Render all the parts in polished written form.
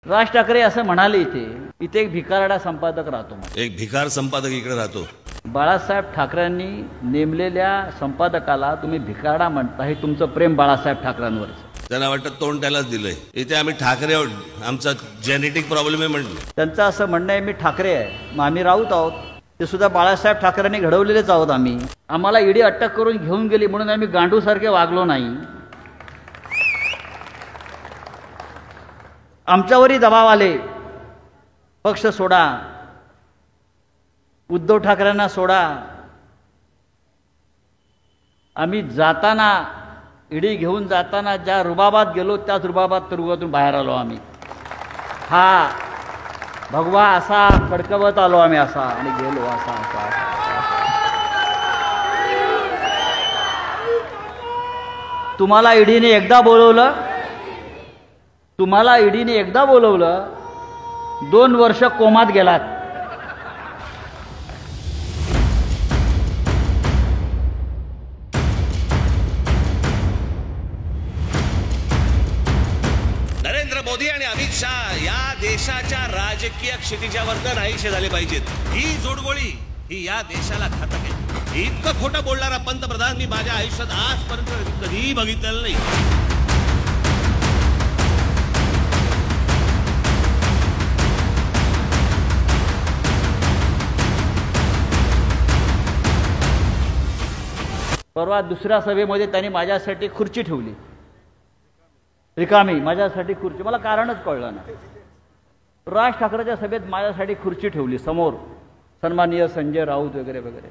राज ठाकरे असं म्हणाले इथे एक भिकारडा संपादक राहतो, एक भिकार संपादक इकडे राहतो। बाळासाहेब ठाकरेंनी नेमलेल्या संपादकाला तुम्ही भिकारडा म्हणता, हे तुमचं प्रेम बाळासाहेब ठाकरेंवर। त्यांना वाटतं तोंड त्यालाच दिलंय, इथे आम्ही ठाकरे आहोत, आमचा जेनेटिक प्रॉब्लेम आहे म्हणलं। त्यांचं असं म्हणणं आहे मी ठाकरे आहे, मग आम्ही राऊत आहोत, ते सुद्धा बाळासाहेब ठाकरेंनी घडवलेलेच आहोत। आम्हाला ईडी अटक करून घेऊन गेली म्हणून आम्ही गांडूसारखे वागलो नाही। आमच्यावरही दबाव आले, पक्ष सोडा, उद्धव ठाकरेंना सोडा। आम्ही जाताना ईडी घेऊन जाताना ज्या रुबाबात गेलो त्याच रुबाबातून बाहेर आलो। आम्ही हा भगवा असा फडकवत आलो आम्ही असा आणि गेलो असा असा, तुम्हाला ईडीने एकदा बोलवलं, 2 वर्ष कोमात गेलात। नरेंद्र मोदी आणि अमित शाह या देशाच्या राजकीय क्षितिजावर नाहीसे झाले पाहिजेत। ही जोडगोळी ही या देशाला घातक आहे। इतकं खोटं बोलणारा पंतप्रधान मी माझ्या आयुष्यात आजपर्यंत कधीही बघितलेलं नाही। परवा दुसऱ्या सभेमध्ये त्यांनी माझ्यासाठी खुर्ची ठेवली, रिकामी माझ्यासाठी खुर्ची। मला कारणच कळलं नाही। राज ठाकरेच्या सभेत माझ्यासाठी खुर्ची ठेवली समोर, सन्माननीय संजय राऊत वगैरे वगैरे।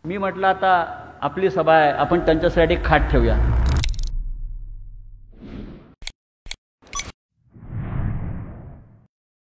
मी म्हटलं आता आपली सभा आहे, आपण त्यांच्यासाठी खाट ठेवूया।